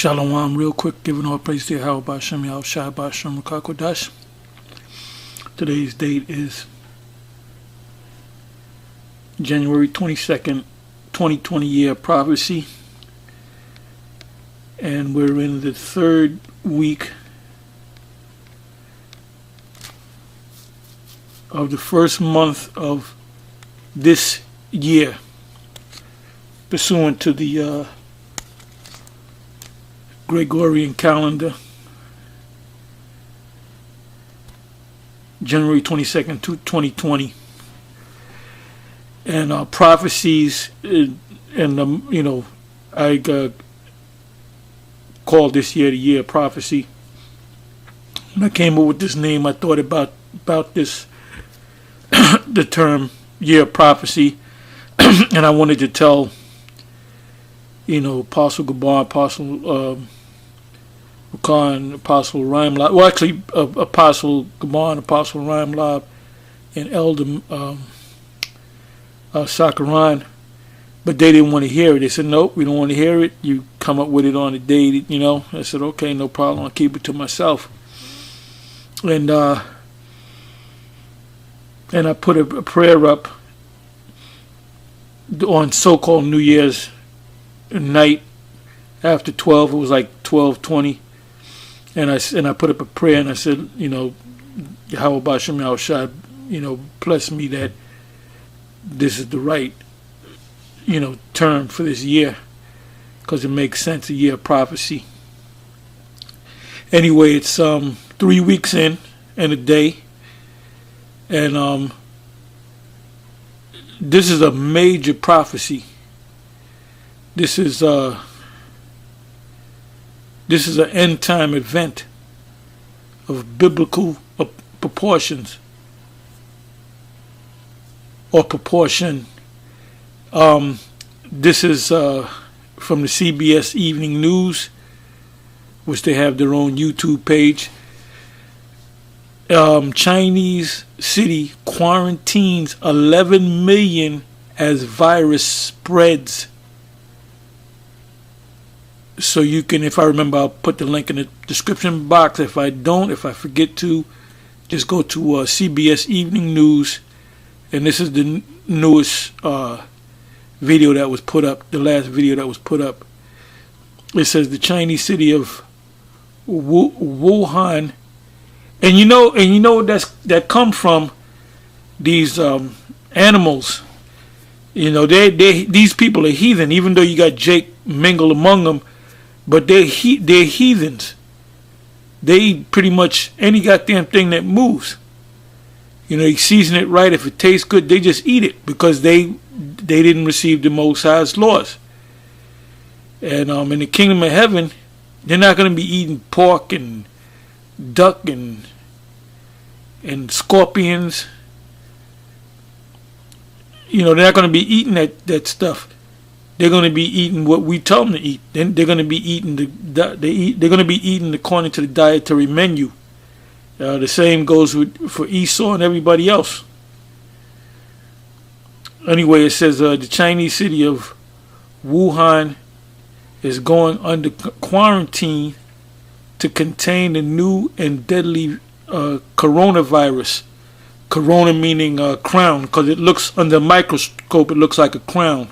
Shalom, real quick, giving all praise to Yahweh B'Shem Yahweh Shai B'Shem Rakakodash. Today's date is January 22nd, 2020 year prophecy. And we're in the third week of the first month of this year, pursuant to the Gregorian calendar, January 22nd, 2020. And our prophecies, I called this year the year of prophecy. When I came up with this name, I thought about this, the term year of prophecy, and I wanted to tell, Apostle Gabar, Apostle Khan, Apostle Rhymelab, well, actually, Apostle Gabar, Apostle Rhymelab, and Elder Sakaran, but they didn't want to hear it. They said, nope, we don't want to hear it. You come up with it on the day that, I said, okay, no problem. I'll keep it to myself. And I put a prayer up on so-called New Year's night after 12. It was like 12:20. And I put up a prayer and I said, Yahweh B'Shem Yahweh Shai, bless me that this is the right, term for this year, because it makes sense, a year of prophecy. Anyway, it's 3 weeks in and a day, and this is a major prophecy. This is an end time event of biblical proportions or proportion. This is from the CBS Evening News, which they have their own YouTube page. Chinese city quarantines 11 million as virus spreads. So you can, if I remember, I'll put the link in the description box. If I forget to, just go to CBS Evening News, and this is the newest video that was put up, the last video that was put up. It says the Chinese city of Wuhan, and that come from these animals. These people are heathen, even though you got Jake mingled among them. But they're heathens. They eat pretty much any goddamn thing that moves. You season it right. If it tastes good, they just eat it because they didn't receive the Most High's laws. And in the kingdom of heaven, they're not going to be eating pork and duck and scorpions. They're not going to be eating that stuff. They're going to be eating what we tell them to eat. Then they're going to be eating they're going to be eating according to the dietary menu. The same goes for Esau and everybody else. Anyway, it says the Chinese city of Wuhan is going under quarantine to contain the new and deadly coronavirus. Corona meaning crown, because it looks under a microscope. It looks like a crown.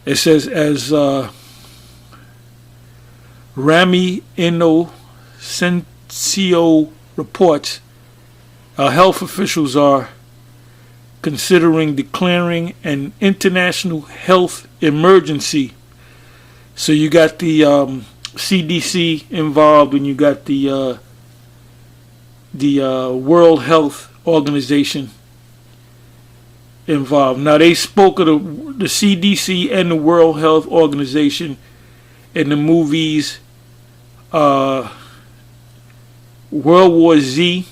It says, as Rami Inocencio reports, our health officials are considering declaring an international health emergency. So you got the CDC involved, and you got the World Health Organization involved. Now, they spoke of the CDC and the World Health Organization in the movies World War Z,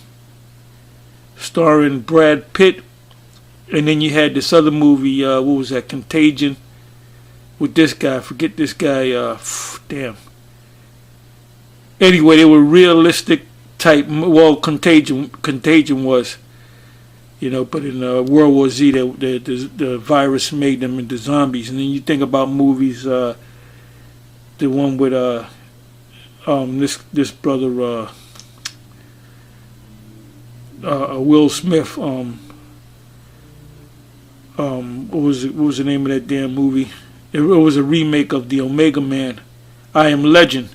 starring Brad Pitt, and then you had this other movie, what was that, Contagion, with this guy, I forget this guy, damn. Anyway, they were realistic type, well, Contagion was. But in World War Z, the virus made them into zombies. And then you think about movies the one with this brother Will Smith. What was the name of that damn movie? It was a remake of the Omega Man, I Am Legend.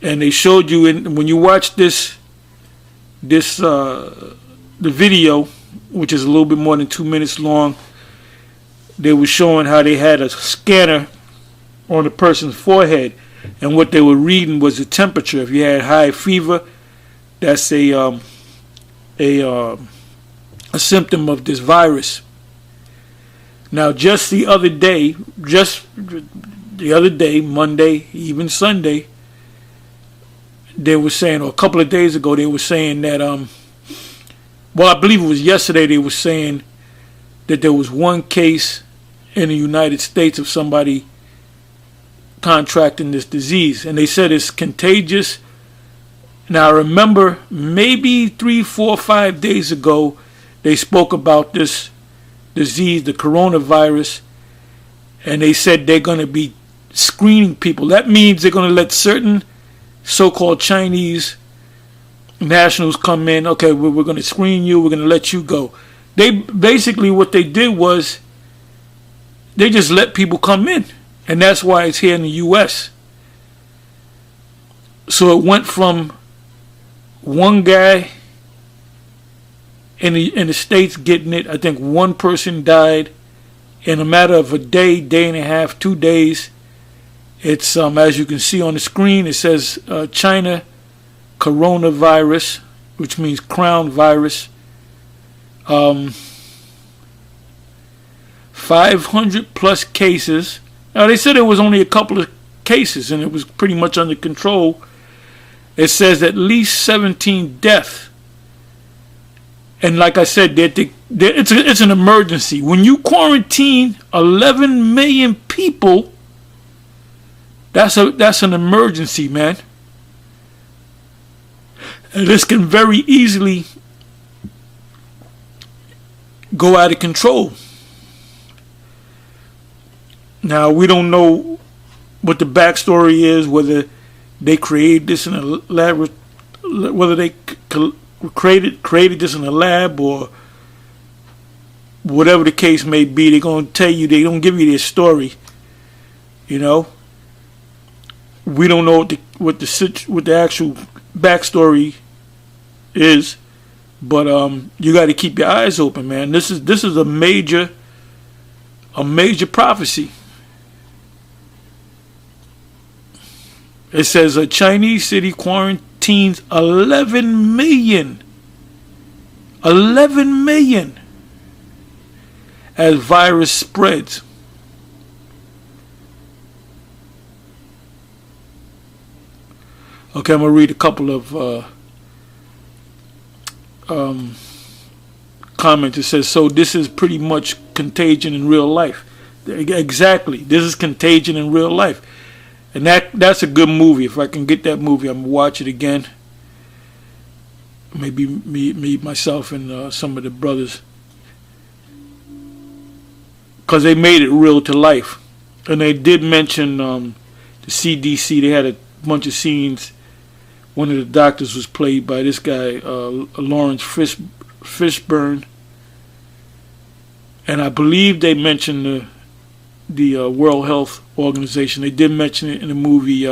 And they showed you when you watch the video, which is a little bit more than 2 minutes long. They were showing how they had a scanner on the person's forehead, and what they were reading was the temperature. If you had high fever, that's a symptom of this virus. Now, just the other day, Monday, even Sunday, they were saying, or a couple of days ago, they were saying that, well, I believe it was yesterday, they were saying that there was one case in the United States of somebody contracting this disease, and they said it's contagious. Now, I remember maybe 3, 4, 5 days ago, they spoke about this disease, the coronavirus, and they said they're going to be screening people. That means they're going to let certain so-called Chinese nationals come in. Okay, we're going to screen you. We're going to let you go. They basically, what they did was they just let people come in, and that's why it's here in the U.S. So it went from one guy in the States getting it. I think one person died in a matter of a day, day and a half, 2 days. It's as you can see on the screen, it says China coronavirus, which means crown virus. 500 plus cases. Now they said it was only a couple of cases and it was pretty much under control. It says at least 17 deaths. And like I said, it's an emergency. When you quarantine 11 million people, that's an emergency, man. And this can very easily go out of control. Now, we don't know what the backstory is, whether they created this in a lab, whether they created this in a lab, or whatever the case may be. They're going to tell you, they don't give you their story. You know, we don't know what the actual backstory is, but you got to keep your eyes open, man. This is a major prophecy. It says a Chinese city quarantines 11 million. 11 million as virus spreads. Okay, I'm going to read a couple of comments. It says, so this is pretty much contagion in real life. Exactly. This is contagion in real life. And that's a good movie. If I can get that movie, I'm going to watch it again. Maybe me myself, and some of the brothers. Because they made it real to life. And they did mention the CDC. They had a bunch of scenes. One of the doctors was played by this guy, Lawrence Fishburne. And I believe they mentioned the World Health Organization. They did mention it in the movie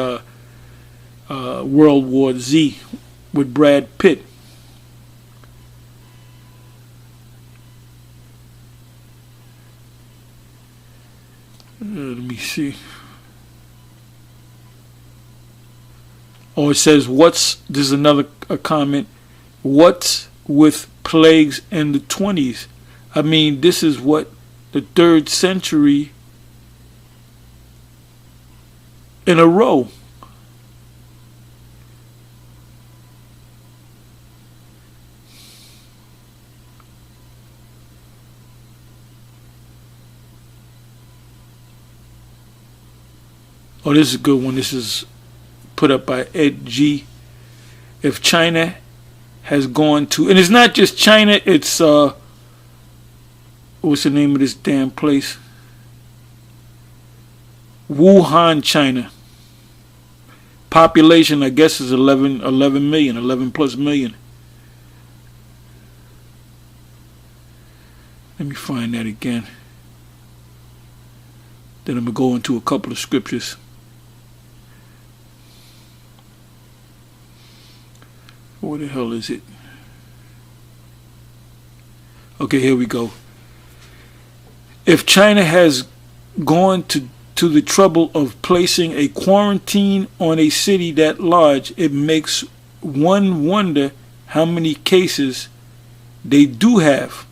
World War Z with Brad Pitt. Let me see. Oh, it says, this is another comment, what's with plagues in the 20s? I mean, this is what, the 3rd century in a row. Oh, this is a good one. This is put up by Ed G. If China has gone to, and it's not just China, it's what's the name of this damn place? Wuhan, China. Population, I guess, is 11 million, 11 plus million. Let me find that again. Then I'm going to go into a couple of scriptures. Where the hell is it? Okay, here we go. If China has gone to the trouble of placing a quarantine on a city that large, it makes one wonder how many cases they do have.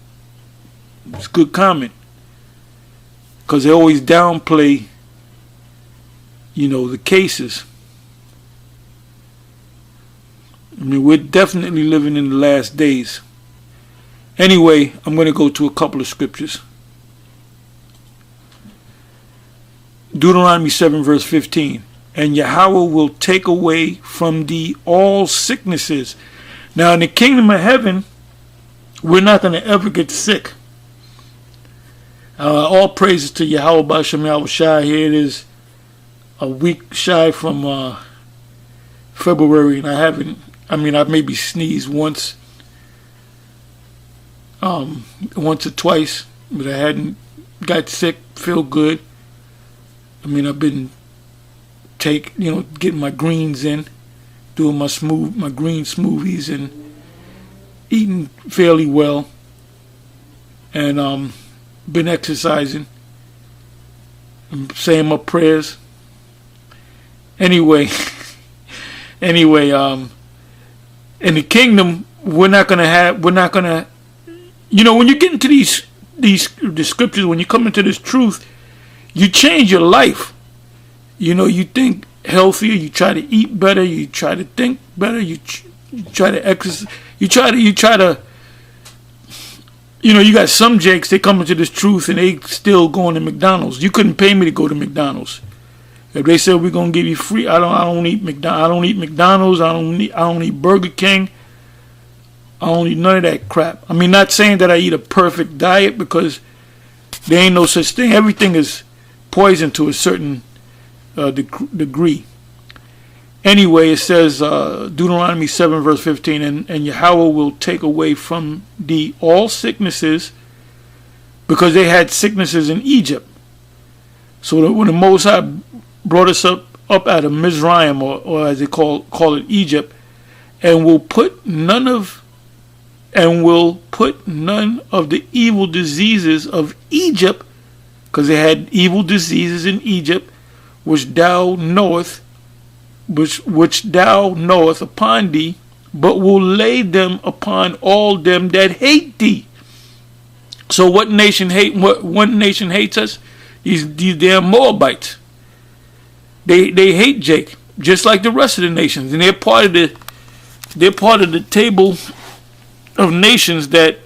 It's a good comment. Because they always downplay, the cases. I mean, we're definitely living in the last days. Anyway, I'm going to go to a couple of scriptures. Deuteronomy 7 verse 15. And Yahweh will take away from thee all sicknesses. Now in the kingdom of heaven, we're not going to ever get sick. All praises to Yahweh B'Shem Yahushai. Here it is, a week shy from February, and I've maybe sneezed once or twice, but I hadn't got sick, feel good. I've been getting my greens in, doing my green smoothies and eating fairly well, and been exercising. I'm saying my prayers. Anyway, in the kingdom, we're not gonna when you get into the scriptures, when you come into this truth, you change your life. You think healthier, you try to eat better, you try to think better, you try to exercise, you try to you got some jakes, they come into this truth and they still going to McDonald's. You couldn't pay me to go to McDonald's. If they said we're gonna give you free, I don't eat McDonald's, I don't eat Burger King, I don't eat none of that crap. Not saying that I eat a perfect diet, because there ain't no such thing. Everything is poison to a certain degree. Anyway, it says, Deuteronomy 7 verse 15, and Yahweh will take away from thee all sicknesses, because they had sicknesses in Egypt. So that when the Most High brought us up out of Mizraim, or as they call it, Egypt, and will put none of the evil diseases of Egypt, because they had evil diseases in Egypt, which thou knowest upon thee, but will lay them upon all them that hate thee. So what nation hates us? These damn Moabites. They hate Jake, just like the rest of the nations, and they're part of the table of nations that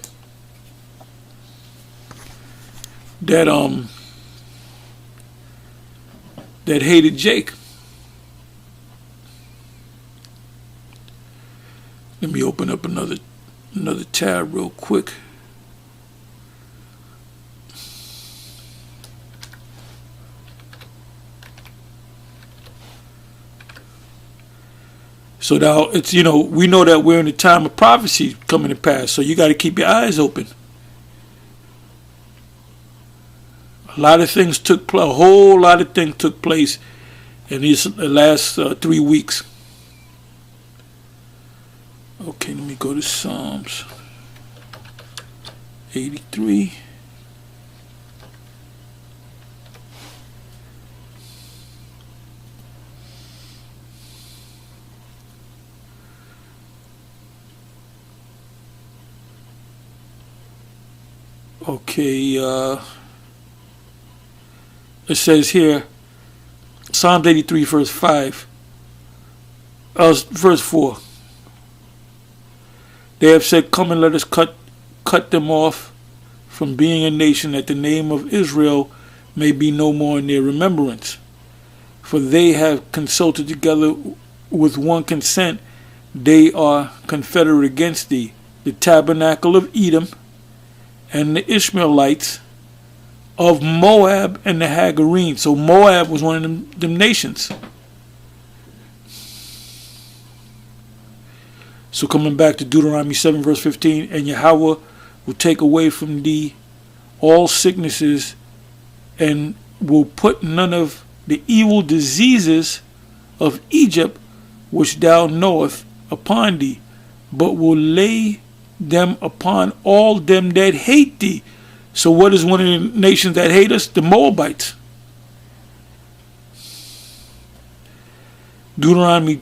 hated Jake. Let me open up another tab real quick. So now it's, we know that we're in the time of prophecy coming to pass. So you got to keep your eyes open. A whole lot of things took place in these last 3 weeks. Okay, let me go to Psalms 83. Okay, it says here, Psalms 83 verse 5, verse 4. They have said, come and let us cut them off from being a nation, that the name of Israel may be no more in their remembrance. For they have consulted together with one consent, they are confederate against thee. The tabernacle of Edom and the Ishmaelites of Moab and the Hagarene. So Moab was one of them nations. So coming back to Deuteronomy 7 verse 15, and Yahweh will take away from thee all sicknesses, and will put none of the evil diseases of Egypt which thou knowest upon thee, but will lay them upon all them that hate thee. So what is one of the nations that hate us? The Moabites. Deuteronomy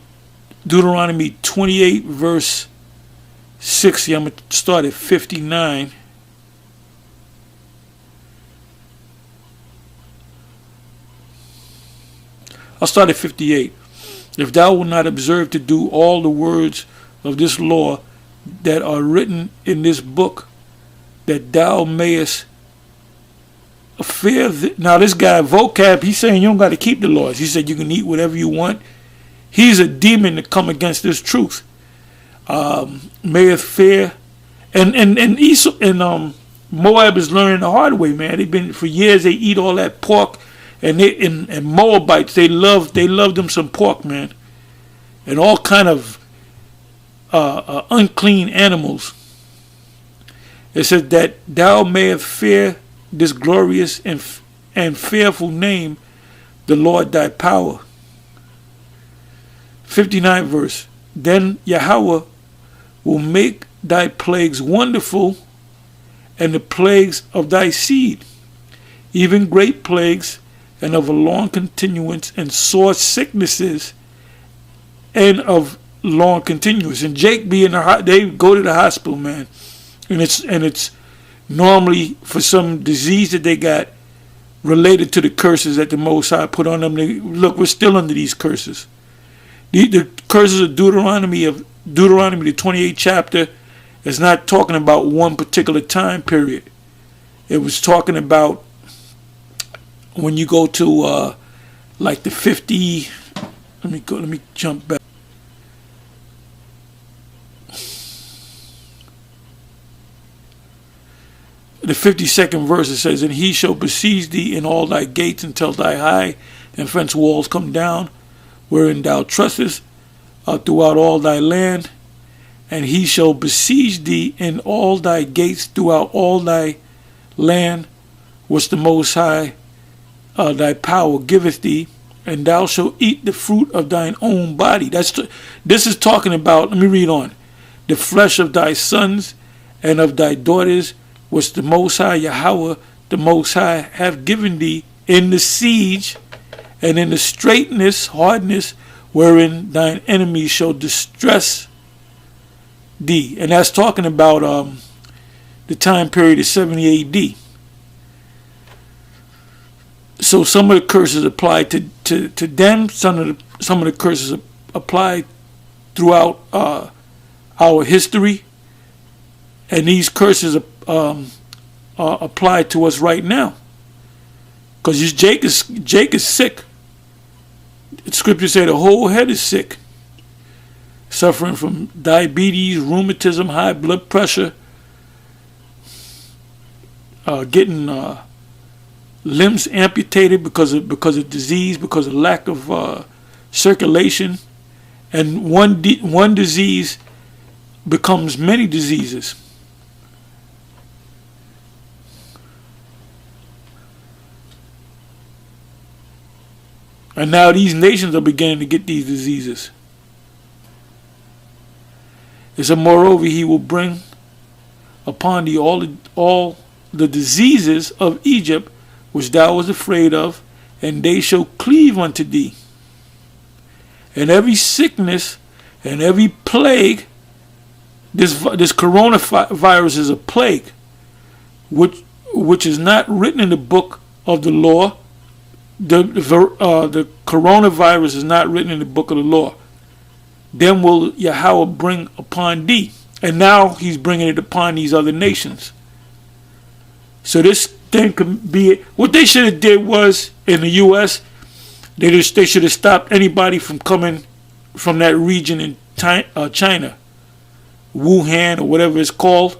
28 verse 60. I'm going to start at 59. I'll start at 58. If thou wilt not observe to do all the words of this law that are written in this book, that thou mayest fear. Now this guy, vocab, he's saying you don't got to keep the laws. He said you can eat whatever you want. He's a demon to come against this truth. Mayeth fear. And Esau and Moab is learning the hard way, man. They've been, for years, they eat all that pork. And Moabites, they love them some pork, man, and all kind of unclean animals. It says that thou mayest fear this glorious and fearful name, the Lord thy power. 59 verse. Then Yahweh will make thy plagues wonderful, and the plagues of thy seed, even great plagues, and of a long continuance, and sore sicknesses, and of long continuance. And Jake be in they go to the hospital, man, and it's normally for some disease that they got related to the curses that the Most High put on them. Look, we're still under these curses. The curses of Deuteronomy, the 28th chapter, is not talking about one particular time period. It was talking about when you go to like the 50, let me jump back. The 52nd verse, it says, and he shall besiege thee in all thy gates until thy high and fence walls come down, wherein thou trustest throughout all thy land. And he shall besiege thee in all thy gates throughout all thy land, which the Most High thy power giveth thee, and thou shalt eat the fruit of thine own body. This is talking about, let me read on, the flesh of thy sons and of thy daughters, which the Most High Yahweh, the Most High, have given thee in the siege and in the straitness, hardness, wherein thine enemies shall distress thee. And that's talking about the time period of 70 AD. So some of the curses apply to them. Some of the curses apply throughout our history, and these curses apply to us right now. Because Jake is sick. The scripture say the whole head is sick, suffering from diabetes, rheumatism, high blood pressure, getting limbs amputated because of disease, because of lack of circulation, and one disease becomes many diseases. And now these nations are beginning to get these diseases. It said, moreover, he will bring upon thee all the diseases of Egypt, which thou was afraid of, and they shall cleave unto thee. And every sickness and every plague, this coronavirus is a plague, which is not written in the book of the law. The coronavirus is not written in the book of the law. Then will Yahweh bring upon thee. And now he's bringing it upon these other nations. So this thing can be, what they should have did was, in the U.S., they should have stopped anybody from coming from that region in China, Wuhan or whatever it's called.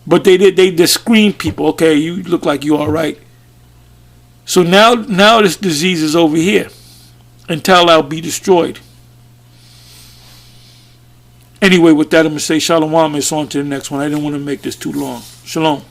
But they just screened people. Okay, you look like you all right. So now this disease is over here until I'll be destroyed. Anyway, with that, I'm going to say shalom. It's on to the next one. I didn't want to make this too long. Shalom.